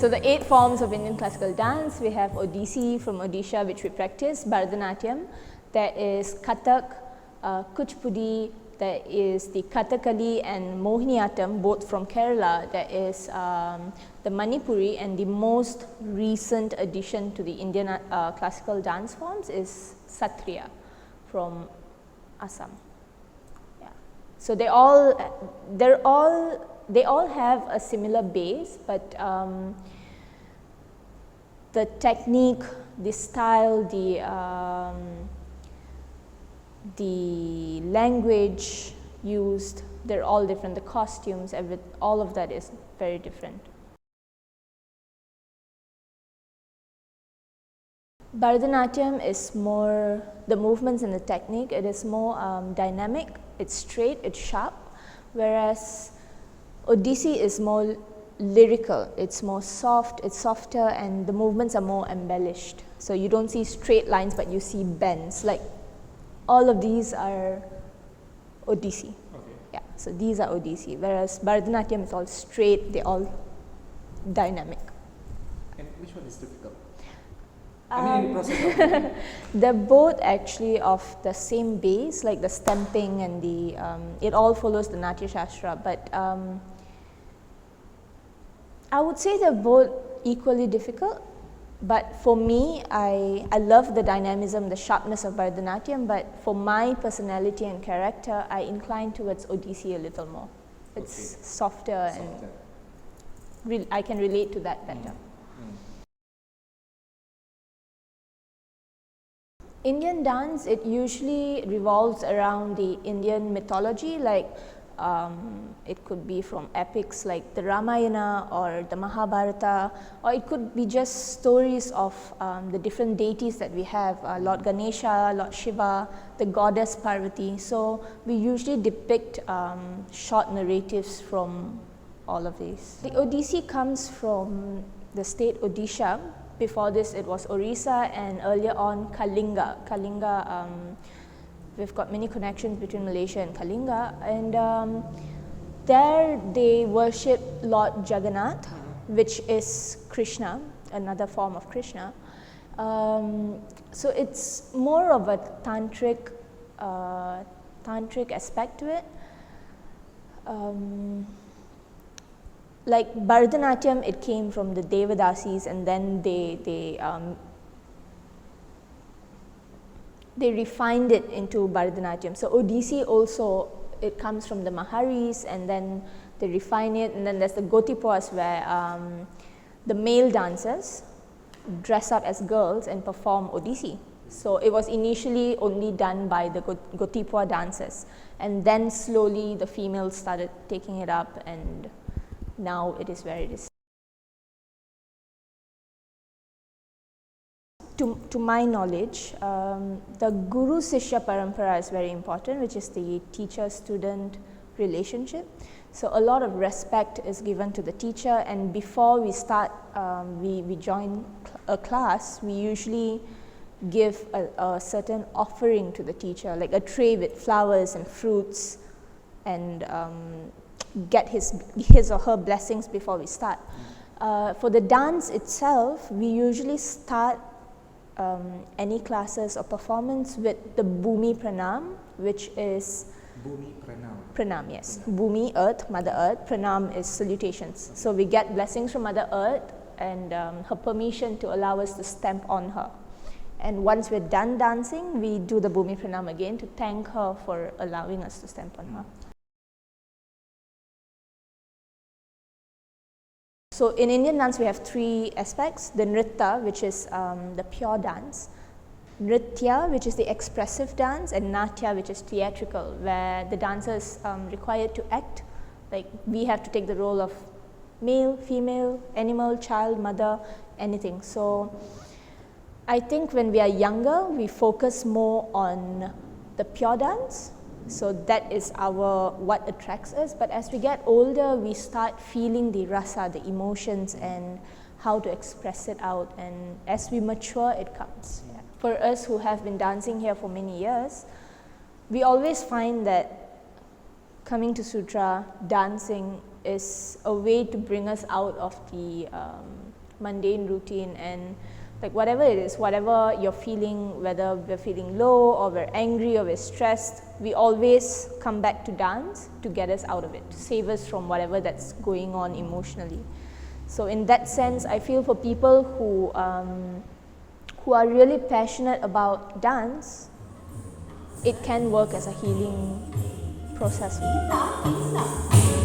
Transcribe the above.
so the 8 forms of Indian classical dance, we have Odissi from Odisha, which we practice, Bharatanatyam, there is Kathak, Kuchipudi, there is the Kathakali and Mohiniyattam, both from Kerala, there is the Manipuri, and the most recent addition to the Indian classical dance forms is Satriya from Assam. Yeah. So they all have a similar base, but the technique, the style, the language used, they're all different. The costumes, all of that is very different. Bharatanatyam is more, the movements and the technique, it is more dynamic, it's straight, it's sharp, whereas Odissi is more lyrical, it's more soft, it's softer, and the movements are more embellished. So you don't see straight lines, but you see bends. Like all of these are Odissi. Okay. Yeah, so these are Odissi, whereas Bharatanatyam is all straight, they're all dynamic. And which one is difficult? I mean, in process they're both actually of the same base, like the stamping and the, it all follows the Natya Shastra, but I would say they're both equally difficult, but for me, I love the dynamism, the sharpness of Bharatanatyam, but for my personality and character, I incline towards Odissi a little more. It's softer, and I can relate to that better. Indian dance, it usually revolves around the Indian mythology, like it could be from epics like the Ramayana or the Mahabharata, or it could be just stories of the different deities that we have, Lord Ganesha, Lord Shiva, the goddess Parvati. So we usually depict short narratives from all of these. The Odissi comes from the state Odisha. Before this it was Orissa, and earlier on Kalinga. Kalinga, we've got many connections between Malaysia and Kalinga, and there they worship Lord Jagannath, which is Krishna, another form of Krishna. So it's more of a tantric aspect to it. Like Bharatanatyam, it came from the Devadasis, and then they refined it into Bharatanatyam. So Odissi also, it comes from the Maharis, and then they refine it, and then there's the Gotipuas, where the male dancers dress up as girls and perform Odissi. So it was initially only done by the Gotipua dancers, and then slowly the females started taking it up, and now it is where it is. To my knowledge, the Guru-Sishya Parampara is very important, which is the teacher-student relationship. So a lot of respect is given to the teacher, and before we start, we join a class, we usually give a certain offering to the teacher, like a tray with flowers and fruits, and get his or her blessings before we start. For the dance itself, we usually start any classes or performance with the Bumi Pranam, which is Bumi Pranam. Pranam, yes. Bumi, Earth, Mother Earth. Pranam is salutations. So we get blessings from Mother Earth and her permission to allow us to stamp on her. And once we're done dancing, we do the Bumi Pranam again to thank her for allowing us to stamp on her. So in Indian dance, we have 3 aspects: the Nritta, which is the pure dance; Nritya, which is the expressive dance; and Natya, which is theatrical, where the dancer is required to act. Like we have to take the role of male, female, animal, child, mother, anything. So I think when we are younger, we focus more on the pure dance. So that is what attracts us, but as we get older, we start feeling the rasa, the emotions, and how to express it out, and as we mature, it comes. Yeah. For us who have been dancing here for many years, we always find that coming to Sutra, dancing is a way to bring us out of the mundane routine, and like whatever it is, whatever you're feeling, whether we're feeling low or we're angry or we're stressed, we always come back to dance to get us out of it, to save us from whatever that's going on emotionally. So in that sense, I feel for people who are really passionate about dance, it can work as a healing process for them.